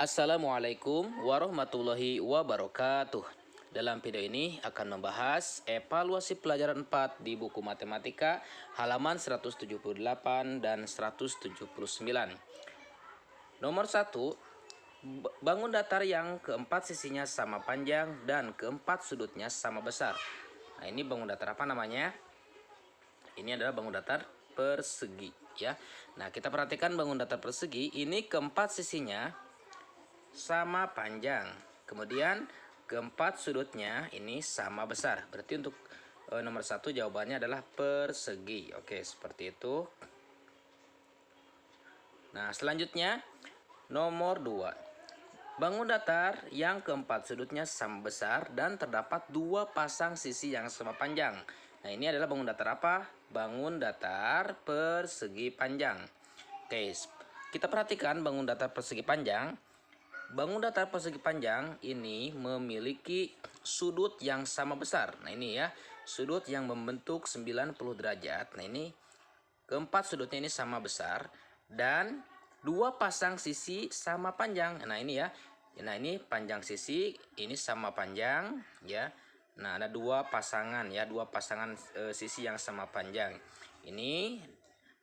Assalamualaikum warahmatullahi wabarakatuh. Dalam video ini akan membahas evaluasi pelajaran 4 di buku matematika halaman 178 dan 179. Nomor 1, bangun datar yang keempat sisinya sama panjang dan keempat sudutnya sama besar. Nah, ini bangun datar apa namanya? Ini adalah bangun datar persegi ya. Nah, kita perhatikan bangun datar persegi ini keempat sisinya sama panjang, kemudian keempat sudutnya ini sama besar. Berarti untuk nomor 1 jawabannya adalah persegi. Oke, seperti itu. Nah, selanjutnya nomor 2, bangun datar yang keempat sudutnya sama besar dan terdapat dua pasang sisi yang sama panjang. Nah, ini adalah bangun datar apa? Bangun datar persegi panjang. Oke, kita perhatikan bangun datar persegi panjang. Bangun datar persegi panjang ini memiliki sudut yang sama besar. Nah, ini ya, sudut yang membentuk 90 derajat. Nah, ini keempat sudutnya ini sama besar dan dua pasang sisi sama panjang. Nah, ini ya. Nah, ini panjang sisi, ini sama panjang ya. Nah, ada dua pasangan ya, dua pasangan sisi yang sama panjang. Ini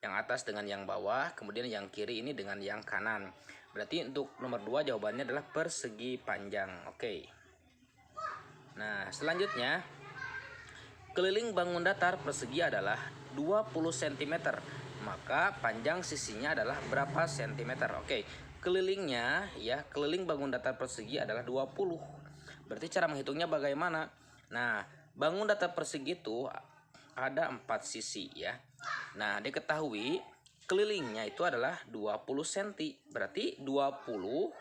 yang atas dengan yang bawah, kemudian yang kiri ini dengan yang kanan. Berarti untuk nomor 2 jawabannya adalah persegi panjang. Oke. Nah, selanjutnya keliling bangun datar persegi adalah 20 cm. Maka panjang sisinya adalah berapa cm? Oke. Kelilingnya ya, keliling bangun datar persegi adalah 20. Berarti cara menghitungnya bagaimana? Nah, bangun datar persegi itu ada 4 sisi ya. Nah, diketahui kelilingnya itu adalah 20 cm. Berarti 20,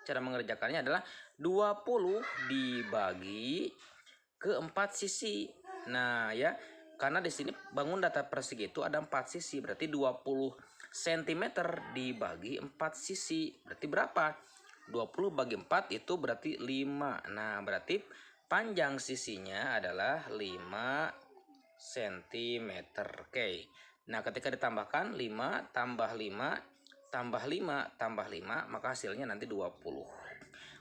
cara mengerjakannya adalah 20 dibagi ke 4 sisi. Nah, ya, karena di sini bangun datar persegi itu ada 4 sisi. Berarti 20 cm dibagi 4 sisi. Berarti berapa? 20 bagi 4 itu berarti 5. Nah, berarti panjang sisinya adalah 5 cm. Oke. Nah, ketika ditambahkan 5 tambah 5 tambah 5 tambah 5, maka hasilnya nanti 20.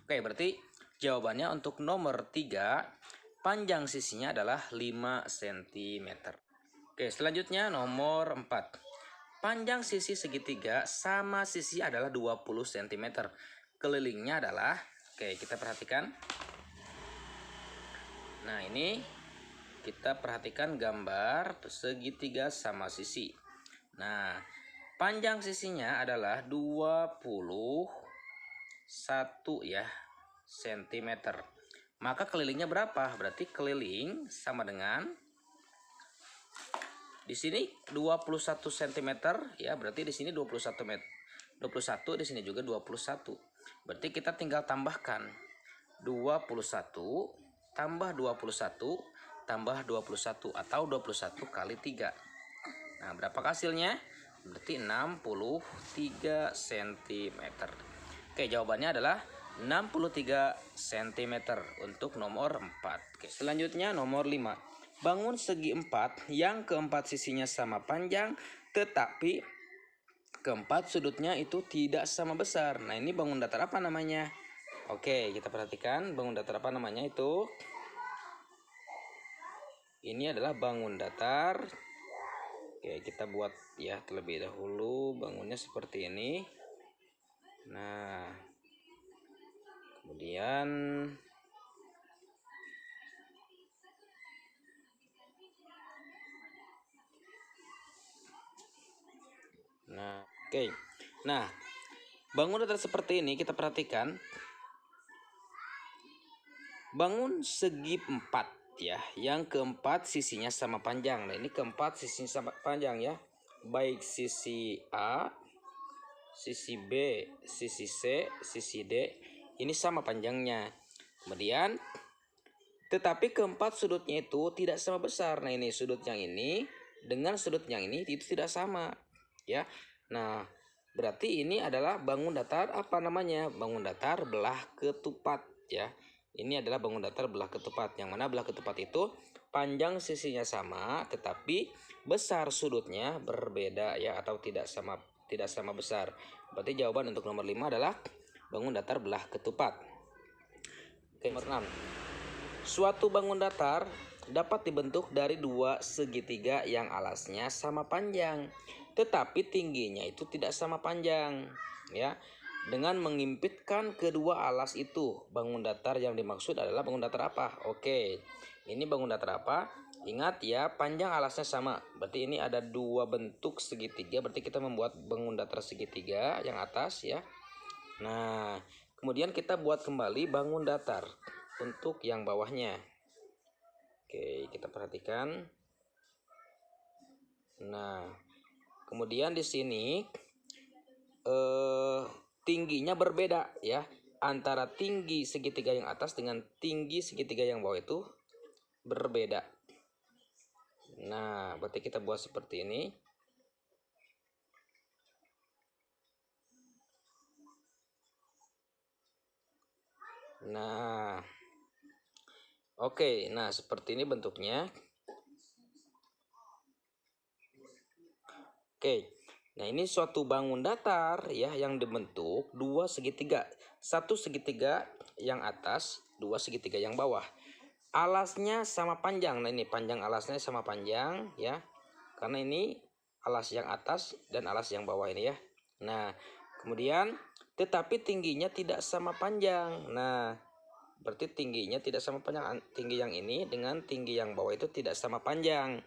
Oke, berarti jawabannya untuk nomor 3, panjang sisinya adalah 5 cm. Oke, selanjutnya nomor 4. Panjang sisi segitiga sama sisi adalah 20 cm. Kelilingnya adalah, oke, kita perhatikan. Nah, ini kita perhatikan gambar segitiga sama sisi. Nah, panjang sisinya adalah 21 ya cm. Maka kelilingnya berapa? Berarti keliling sama dengan di sini 21 cm ya, berarti di sini 21 meter. 21 di sini juga 21. Berarti kita tinggal tambahkan 21 tambah 21 tambah 21 atau 21 kali 3. Nah, berapa hasilnya? Berarti 63 cm. Oke, jawabannya adalah 63 cm untuk nomor 4. Oke, selanjutnya nomor 5. Bangun segi 4 yang keempat sisinya sama panjang tetapi keempat sudutnya itu tidak sama besar. Nah, ini bangun datar apa namanya? Oke, kita perhatikan bangun datar apa namanya itu. Ini adalah bangun datar. Oke, kita buat ya terlebih dahulu bangunnya seperti ini. Nah, kemudian oke. Nah, bangun datar seperti ini kita perhatikan. Bangun segi 4 ya, yang keempat sisinya sama panjang. Nah, ini keempat sisinya sama panjang ya, baik sisi A, sisi B, sisi C, sisi D, ini sama panjangnya. Kemudian tetapi keempat sudutnya itu tidak sama besar. Nah, ini sudut yang ini dengan sudut yang ini itu tidak sama ya. Nah, berarti ini adalah bangun datar apa namanya? Bangun datar belah ketupat ya. Ini adalah bangun datar belah ketupat, yang mana belah ketupat itu panjang sisinya sama tetapi besar sudutnya berbeda ya, atau tidak sama tidak sama besar. Berarti jawaban untuk nomor 5 adalah bangun datar belah ketupat. Oke, nomor 6. Suatu bangun datar dapat dibentuk dari dua segitiga yang alasnya sama panjang, tetapi tingginya itu tidak sama panjang, ya. Dengan mengimpitkan kedua alas itu, bangun datar yang dimaksud adalah bangun datar apa? Oke, ini bangun datar apa? Ingat ya, panjang alasnya sama. Berarti ini ada dua bentuk segitiga. Berarti kita membuat bangun datar segitiga yang atas ya. Nah, kemudian kita buat kembali bangun datar untuk yang bawahnya. Oke, kita perhatikan. Nah, kemudian di sini tingginya berbeda ya, antara tinggi segitiga yang atas dengan tinggi segitiga yang bawah itu berbeda. Nah, berarti kita buat seperti ini. Nah, oke, nah seperti ini bentuknya. Oke, nah ini suatu bangun datar ya yang dibentuk dua segitiga, satu segitiga yang atas, dua segitiga yang bawah. Alasnya sama panjang. Nah ini panjang alasnya sama panjang ya, karena ini alas yang atas dan alas yang bawah ini ya. Nah kemudian tetapi tingginya tidak sama panjang. Nah berarti tingginya tidak sama panjang, tinggi yang ini dengan tinggi yang bawah itu tidak sama panjang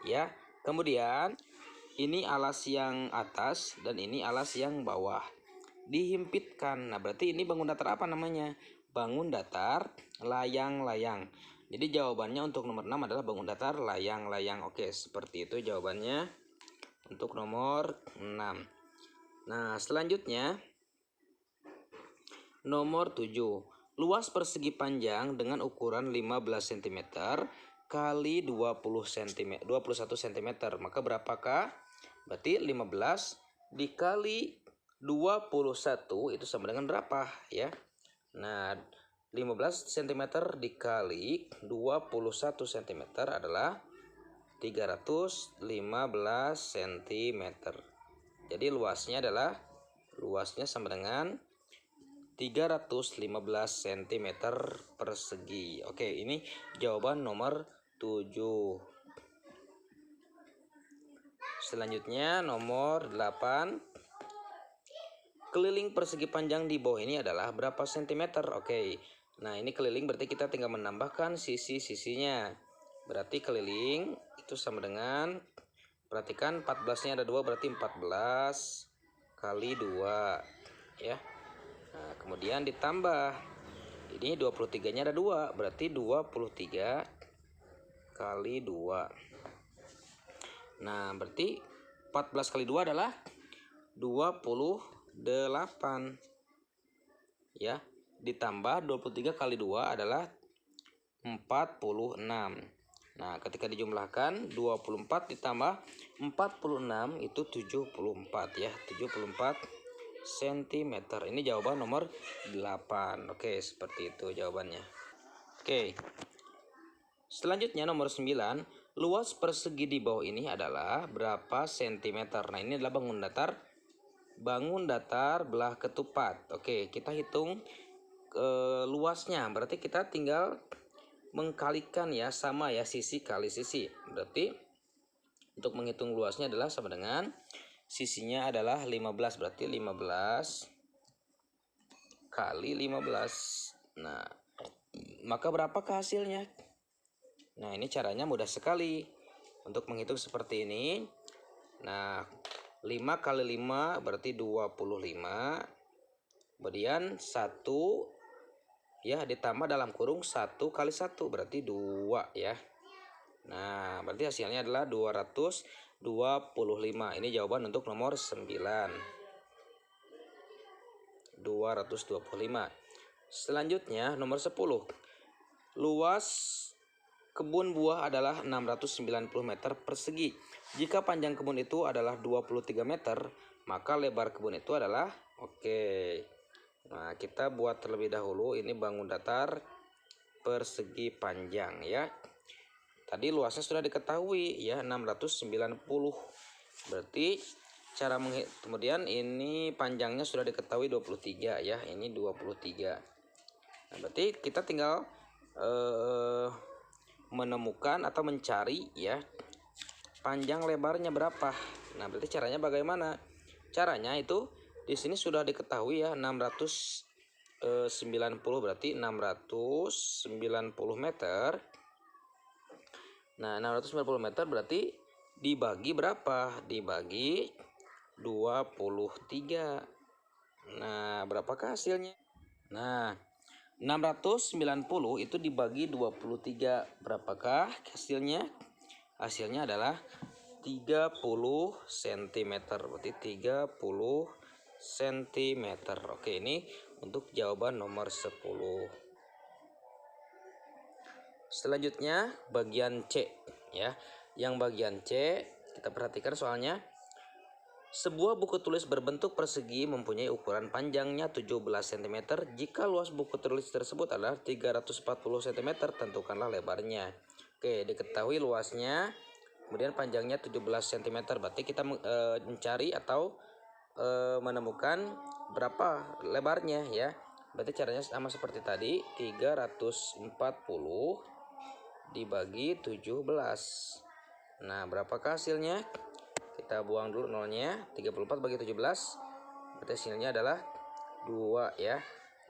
ya. Kemudian ini alas yang atas dan ini alas yang bawah dihimpitkan. Nah berarti ini bangun datar apa namanya? Bangun datar layang-layang. Jadi jawabannya untuk nomor 6 adalah bangun datar layang-layang. Oke, seperti itu jawabannya untuk nomor 6. Nah selanjutnya nomor 7. Luas persegi panjang dengan ukuran 15 cm kali 21 cm. Maka berapakah? Berarti 15 dikali 21 itu sama dengan berapa ya? Nah, 15 cm dikali 21 cm adalah 315 cm. Jadi luasnya sama dengan 315 cm persegi. Oke, ini jawaban nomor 7. Selanjutnya nomor 8. Keliling persegi panjang di bawah ini adalah berapa sentimeter? Oke. Nah, ini keliling berarti kita tinggal menambahkan sisi-sisinya. Berarti keliling itu sama dengan, perhatikan 14-nya ada 2 berarti 14 kali 2 ya. Nah, kemudian ditambah ini 23-nya ada 2 berarti 23 kali 2. Nah, berarti 14 kali 2 adalah 28 ya, ditambah 23 kali 2 adalah 46. Nah ketika dijumlahkan 24 ditambah 46 itu 74 ya, 74 cm. Ini jawaban nomor 8. Oke, seperti itu jawabannya. Oke, selanjutnya nomor 9. Luas persegi di bawah ini adalah berapa sentimeter? Nah ini adalah bangun datar belah ketupat. Oke, kita hitung luasnya. Berarti kita tinggal mengkalikan ya, sama ya, sisi kali sisi. Berarti untuk menghitung luasnya adalah sama dengan sisinya adalah 15. Berarti 15 kali 15. Nah, maka berapakah hasilnya? Nah, ini caranya mudah sekali untuk menghitung seperti ini. Nah, 5 kali 5 berarti 25. Kemudian 1 ya ditambah dalam kurung 1 kali 1 berarti 2 ya. Nah berarti hasilnya adalah 225. Ini jawaban untuk nomor 9. 225. Selanjutnya nomor 10. Luas kebun buah adalah 690 meter persegi. Jika panjang kebun itu adalah 23 meter, maka lebar kebun itu adalah, oke. Nah, kita buat terlebih dahulu ini bangun datar persegi panjang ya. Tadi luasnya sudah diketahui ya, 690. Berarti Kemudian ini panjangnya sudah diketahui 23 ya, ini 23. Nah, berarti kita tinggal menemukan atau mencari ya panjang lebarnya berapa. Nah, berarti caranya bagaimana? Caranya itu di sini sudah diketahui ya 690, berarti 690 meter. Nah, 690 meter berarti dibagi berapa? Dibagi 23. Nah, berapakah hasilnya? Nah, 690 itu dibagi 23. Berapakah hasilnya? Hasilnya adalah 30 cm. Berarti 30 cm. Oke, ini untuk jawaban nomor 10. Selanjutnya bagian C ya. Yang bagian C kita perhatikan soalnya. Sebuah buku tulis berbentuk persegi mempunyai ukuran panjangnya 17 cm. Jika luas buku tulis tersebut adalah 340 cm, tentukanlah lebarnya. Oke, diketahui luasnya, kemudian panjangnya 17 cm. Berarti kita mencari atau menemukan berapa lebarnya ya. Berarti caranya sama seperti tadi, 340 dibagi 17. Nah, berapakah hasilnya? Kita buang dulu nolnya. 34 bagi 17 berarti hasilnya adalah 2 ya.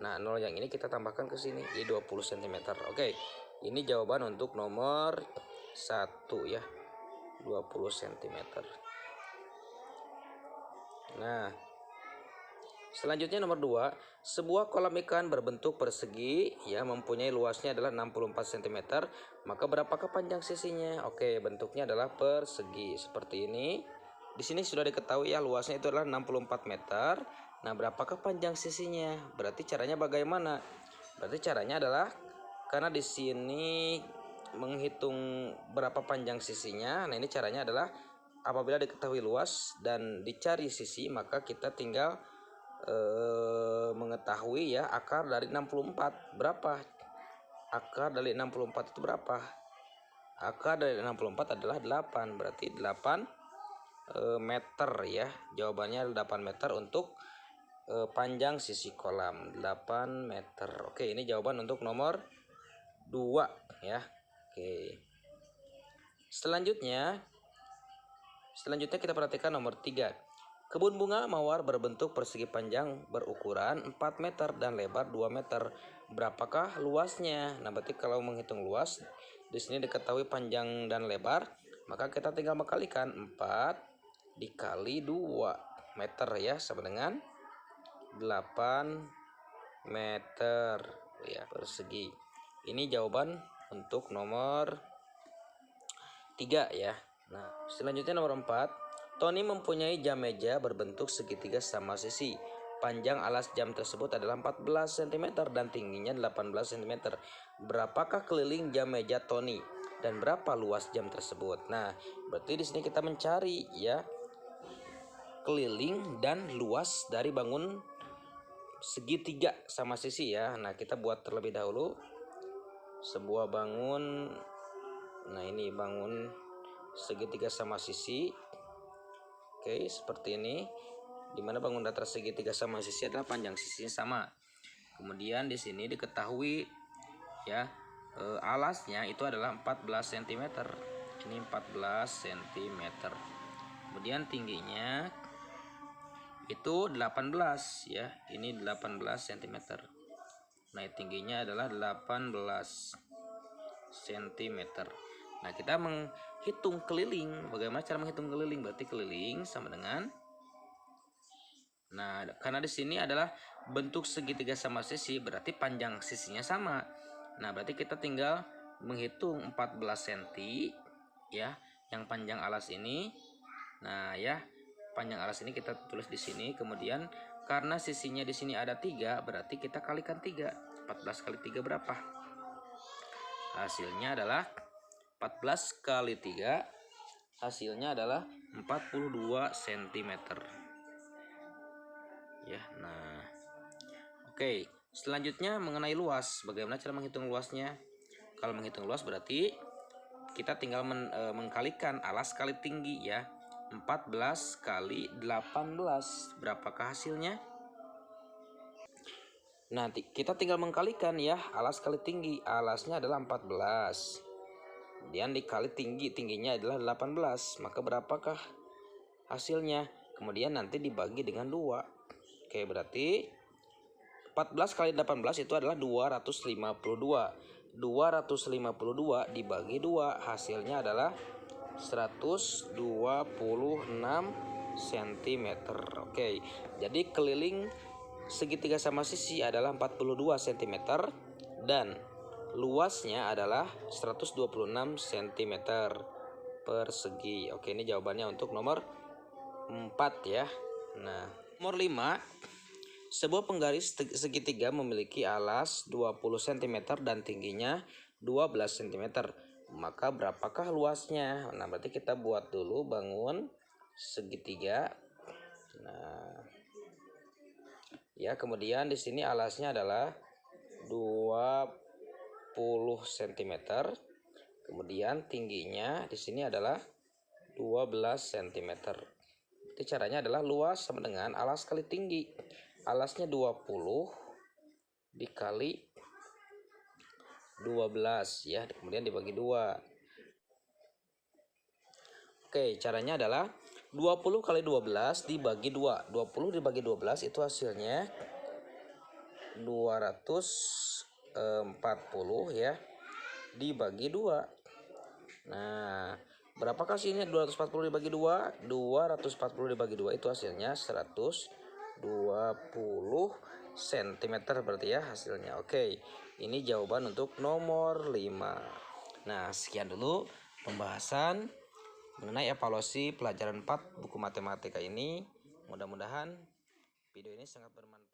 Nah, nol yang ini kita tambahkan ke sini, jadi 20 cm. Oke, ini jawaban untuk nomor 1 ya, 20 cm. Nah, selanjutnya nomor 2, sebuah kolam ikan berbentuk persegi ya mempunyai luasnya adalah 64 cm, maka berapakah panjang sisinya? Oke, bentuknya adalah persegi seperti ini. Di sini sudah diketahui ya luasnya itu adalah 64 meter. Nah, berapakah panjang sisinya? Berarti caranya bagaimana? Berarti caranya adalah karena di sini menghitung berapa panjang sisinya. Nah, ini caranya adalah apabila diketahui luas dan dicari sisi, maka kita tinggal mengetahui ya akar dari 64 berapa. Akar dari 64 itu berapa? Akar dari 64 adalah 8, berarti 8 meter ya. Jawabannya 8 meter untuk panjang sisi kolam, 8 meter. Oke, ini jawaban untuk nomor 2 ya. Oke. Selanjutnya kita perhatikan nomor 3. Kebun bunga mawar berbentuk persegi panjang berukuran 4 meter dan lebar 2 meter. Berapakah luasnya? Nah, berarti kalau menghitung luas di sini diketahui panjang dan lebar, maka kita tinggal mengkalikan 4 dikali 2 meter ya, sama dengan 8 meter ya persegi. Ini jawaban untuk nomor 3 ya. Nah, selanjutnya nomor 4. Tony mempunyai jam meja berbentuk segitiga sama sisi. Panjang alas jam tersebut adalah 14 cm dan tingginya 18 cm. Berapakah keliling jam meja Tony dan berapa luas jam tersebut? Nah, berarti di sini kita mencari ya keliling dan luas dari bangun segitiga sama sisi ya. Nah, kita buat terlebih dahulu sebuah bangun. Nah, ini bangun segitiga sama sisi. Oke, seperti ini, dimana bangun datar segitiga sama sisi adalah panjang sisinya sama. Kemudian di sini diketahui ya alasnya itu adalah 14 cm. Ini 14 cm. Kemudian tingginya itu 18 ya, ini 18 cm. Nah, tingginya adalah 18 cm. Nah, kita menghitung keliling. Bagaimana cara menghitung keliling? Berarti keliling sama dengan, nah, karena di sini adalah bentuk segitiga sama sisi, berarti panjang sisinya sama. Nah, berarti kita tinggal menghitung 14 cm ya, yang panjang alas ini. Nah, ya, panjang alas ini kita tulis di sini. Kemudian karena sisinya di sini ada 3, berarti kita kalikan 3. 14 kali 3 berapa? Hasilnya adalah 14 kali 3. Hasilnya adalah 42 cm. Ya, nah. Oke, selanjutnya mengenai luas. Bagaimana cara menghitung luasnya? Kalau menghitung luas berarti kita tinggal mengkalikan alas kali tinggi ya. 14 kali 18. Berapakah hasilnya? Nanti kita tinggal mengkalikan ya, alas kali tinggi. Alasnya adalah 14. Kemudian dikali tinggi, tingginya adalah 18. Maka berapakah hasilnya? Kemudian nanti dibagi dengan 2. Oke, berarti 14 kali 18 itu adalah 252. 252 dibagi 2, hasilnya adalah 126 cm. Oke, jadi keliling segitiga sama sisi adalah 42 cm dan luasnya adalah 126 cm persegi. Oke, ini jawabannya untuk nomor 4 ya. Nah, nomor 5, sebuah penggaris segitiga memiliki alas 20 cm dan tingginya 12 cm. Maka berapakah luasnya? Nah, berarti kita buat dulu bangun segitiga. Nah, ya, kemudian di sini alasnya adalah 20 cm. Kemudian tingginya di sini adalah 12 cm. Jadi caranya adalah luas sama dengan alas kali tinggi. Alasnya 20 dikali 12 ya, kemudian dibagi 2. Oke, caranya adalah 20 kali 12 dibagi 2. 20 dibagi 12 itu hasilnya 240 ya, dibagi 2. Nah, berapakah sih ini 240 dibagi 2? 240 dibagi 2 itu hasilnya 120 cm berarti ya hasilnya. Oke, ini jawaban untuk nomor 5. Nah, sekian dulu pembahasan mengenai evaluasi pelajaran 4 buku matematika ini. Mudah-mudahan video ini sangat bermanfaat.